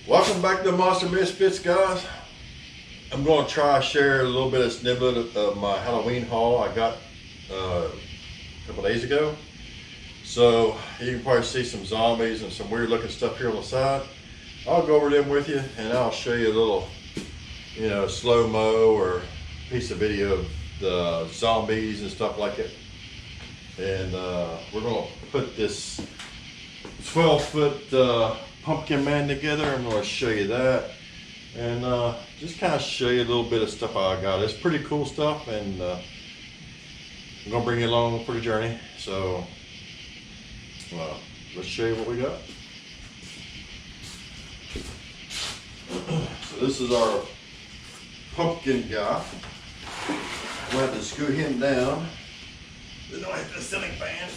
Welcome back to Monster Misfits, guys. I'm going to try to share a little bit of snippet of my Halloween haul I got a couple days ago. So you can probably see some zombies and some weird looking stuff here on the side. I'll go over them with you and I'll show you a little, slow-mo or piece of video of the zombies and stuff like it. And we're going to put this 12-foot pumpkin man together. I'm going to show you that and just kind of show you a little bit of stuff I got. It's pretty cool stuff, and I'm going to bring you along for the journey. So let's show you what we got. So this is our pumpkin guy. We'll have to scoot him down. Then I'll hit the ceiling fan.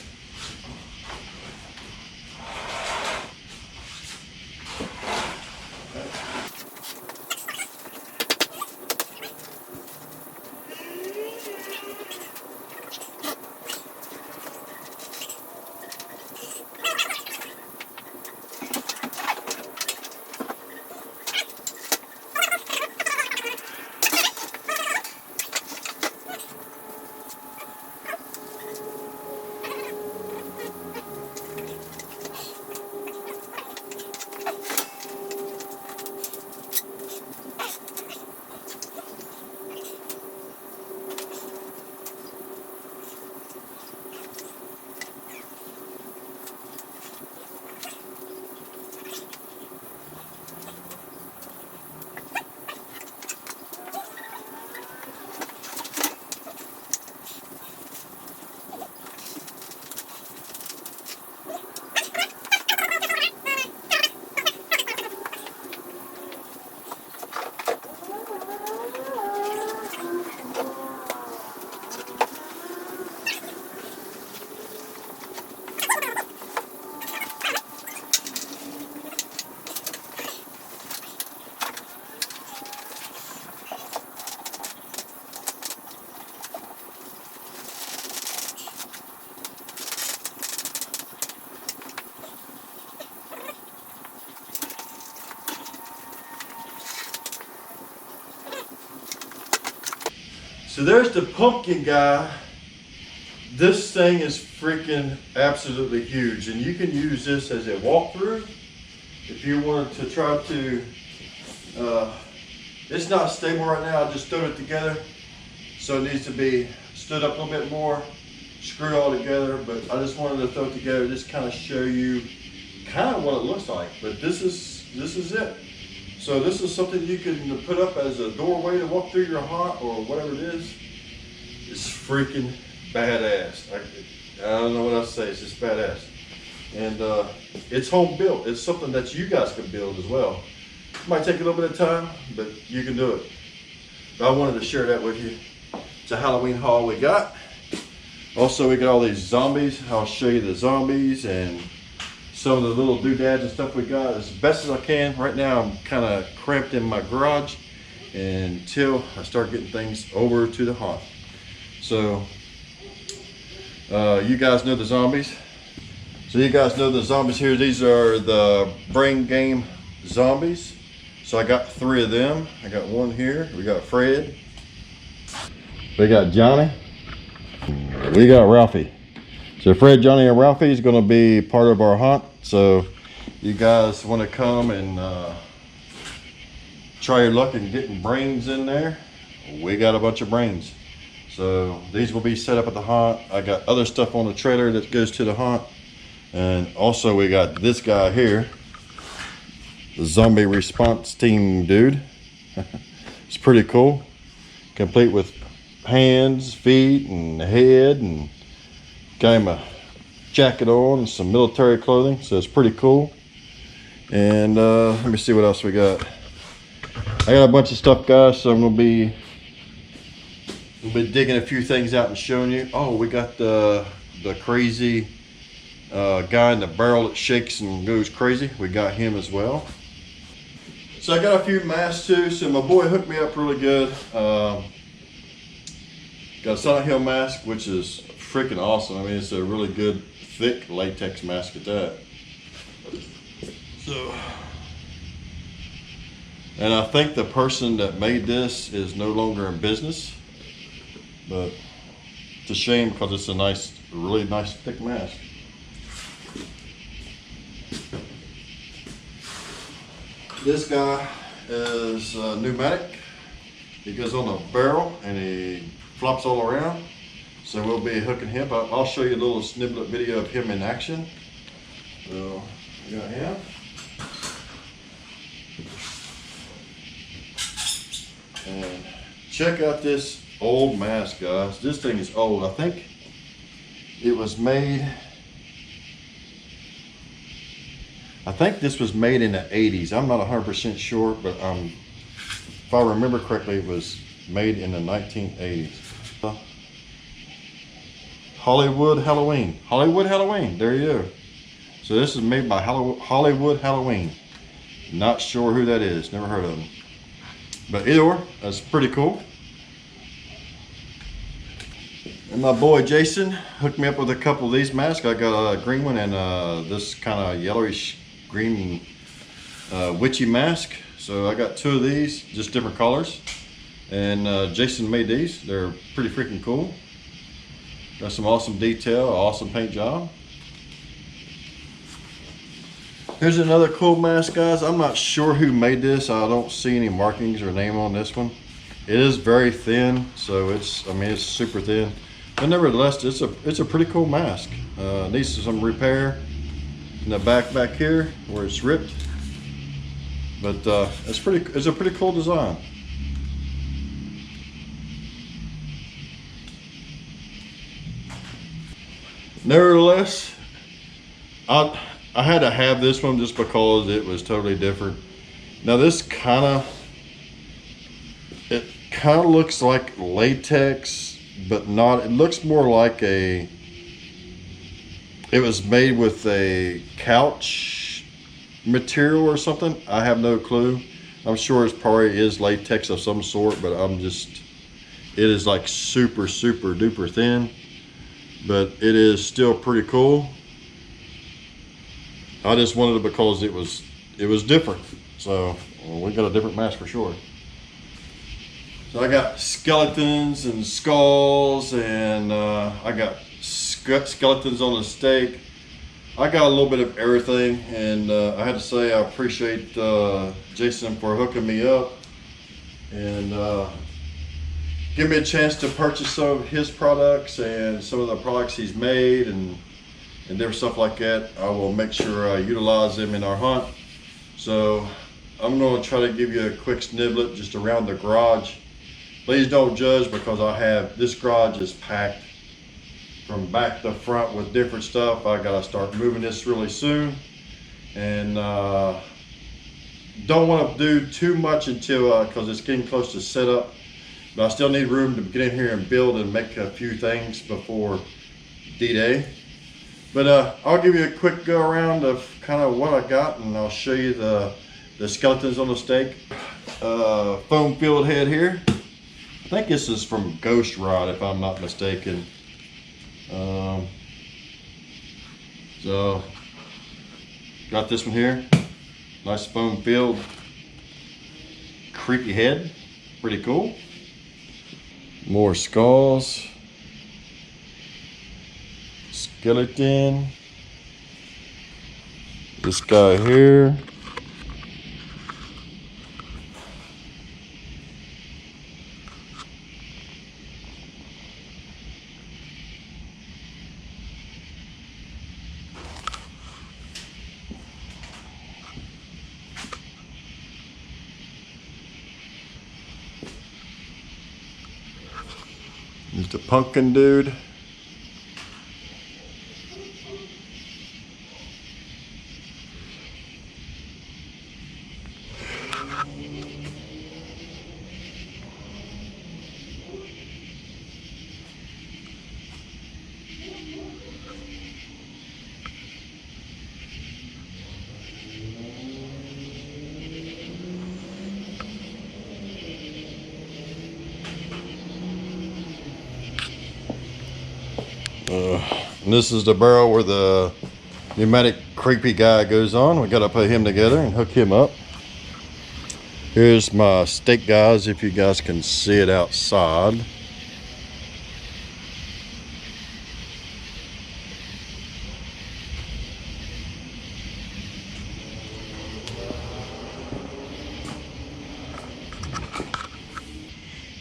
So there's the pumpkin guy. This thing is freaking absolutely huge, and you can use this as a walkthrough if you wanted to try to, it's not stable right now. I just threw it together, so it needs to be stood up a little bit more, screwed all together, but I just wanted to throw it together, just kind of show you kind of what it looks like. But this is it. So this is something you can put up as a doorway to walk through your haunt or whatever it is. It's freaking badass. I don't know what else to say. It's just badass. And it's home built. It's something that you guys can build as well. It might take a little bit of time, but you can do it. But I wanted to share that with you. It's a Halloween haul we got. Also, we got all these zombies. I'll show you the zombies and some of the little doodads and stuff we got as best as I can. Right now I'm kind of cramped in my garage until I start getting things over to the haunt. So you guys know the zombies. So you guys know the zombies here. These are the brain game zombies. So I got 3 of them. I got one here. We got Fred. We got Johnny. We got Ralphie. So Fred, Johnny, and Ralphie is going to be part of our haunt. So you guys want to come and try your luck in getting brains in there? We got a bunch of brains. So these will be set up at the haunt. I got other stuff on the trailer that goes to the haunt. And also we got this guy here, the zombie response team dude. It's pretty cool. Complete with hands, feet, and head, and got him a jacket on and some military clothing, so it's pretty cool. And let me see what else we got. I got a bunch of stuff, guys, so I'm gonna be digging a few things out and showing you. Oh, we got the crazy guy in the barrel that shakes and goes crazy. We got him as well. So I got a few masks too. So my boy hooked me up really good. Got a Silent Hill mask, which is freaking awesome. I mean, it's a really good, thick latex mask at that. So And I think the person that made this is no longer in business, but it's a shame because it's a nice, really nice thick mask. This guy is pneumatic. He goes on the barrel and he flops all around. So we'll be hooking him. I'll show you a little snippet video of him in action. So we got him. And check out this old mask, guys. This thing is old. I think it was made, I think this was made in the 80s. I'm not 100% sure, but if I remember correctly, it was made in the 1980s. Hollywood Halloween. Hollywood Halloween. There you go. So this is made by Hollywood Halloween. Not sure who that is. Never heard of them. But either way, that's pretty cool. And my boy Jason hooked me up with a couple of these masks. I got a green one and this kind of yellowish green witchy mask. So I got two of these, just different colors. And Jason made these. They're pretty freaking cool. Got some awesome detail, awesome paint job. Here's another cool mask, guys. I'm not sure who made this. I don't see any markings or name on this one. It is very thin, so it's super thin. But nevertheless, it's a pretty cool mask. Needs some repair in the back here where it's ripped. But it's a pretty cool design. Nevertheless, I had to have this one just because it was totally different. Now this kind of looks like latex, but not. It looks more like it was made with a couch material or something. I have no clue. I'm sure it probably is latex of some sort, but it is like super duper thin. But it is still pretty cool. I just wanted it because it was different. So we got a different mask for sure. So I got skeletons and skulls, and I got skeletons on the stake. I got a little bit of everything, and I had to say I appreciate Jason for hooking me up and give me a chance to purchase some of his products and some of the products he's made and different stuff like that. I will make sure I utilize them in our hunt. So I'm going to try to give you a quick snippet just around the garage. Please don't judge, because this garage is packed from back to front with different stuff. I got to start moving this really soon, and don't want to do too much until because it's getting close to set up. But I still need room to get in here and build and make a few things before D-Day. But I'll give you a quick go around of kind of what I got, and I'll show you the skeletons on the stake. Foam filled head here. I think this is from Ghost Rod, if I'm not mistaken. So got this one here. Nice foam filled creepy head. Pretty cool. More skulls. Skeleton. This guy here. There's the pumpkin dude. And this is the barrel where the pneumatic creepy guy goes on. We got to put him together and hook him up. Here's my steak, guys, if you guys can see it outside.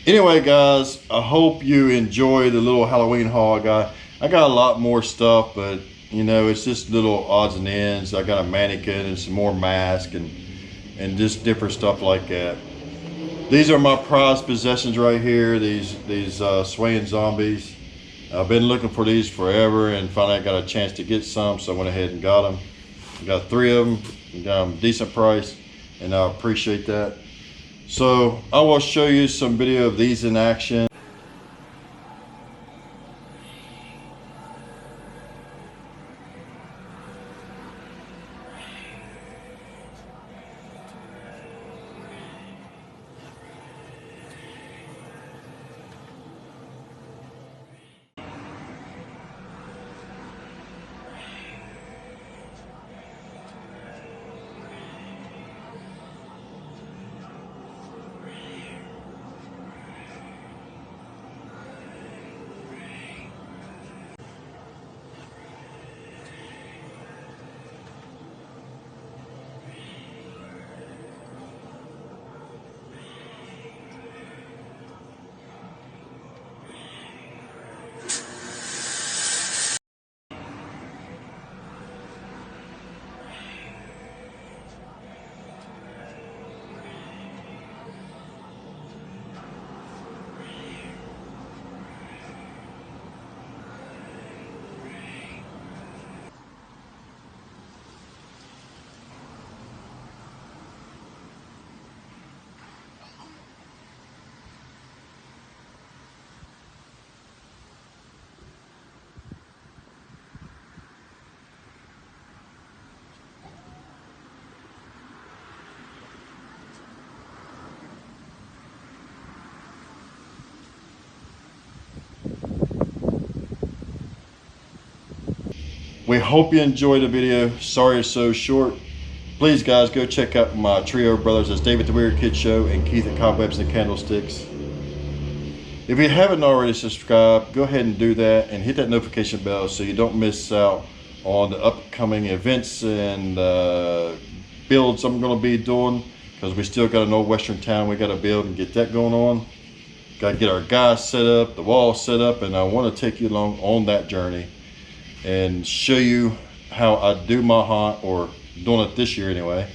Anyway, guys, I hope you enjoy the little Halloween haul I got. I got a lot more stuff, but you know, it's just little odds and ends. I got a mannequin and some more masks and just different stuff like that. These are my prized possessions right here. These swaying zombies. I've been looking for these forever, and finally I got a chance to get some, so I went ahead and got them. I got 3 of them. Got them decent price, and I appreciate that. So I will show you some video of these in action. We hope you enjoyed the video. Sorry it's so short. Please, guys, go check out my trio of brothers. It's David the Weird Kid Show and Keith at Cobwebs and Candlesticks. If you haven't already subscribed, go ahead and do that and hit that notification bell so you don't miss out on the upcoming events and builds I'm going to be doing, because we still got an old western town we got to build and get that going on. Got to get our guys set up, the wall set up, and I want to take you along on that journey and show you how I do my hunt, or doing it this year anyway,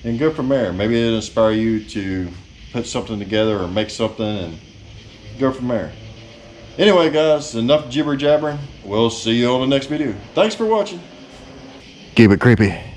and go from there. Maybe it'll inspire you to put something together or make something and go from there. Anyway, guys, enough jibber jabbering. We'll see you on the next video. Thanks for watching. Keep it creepy.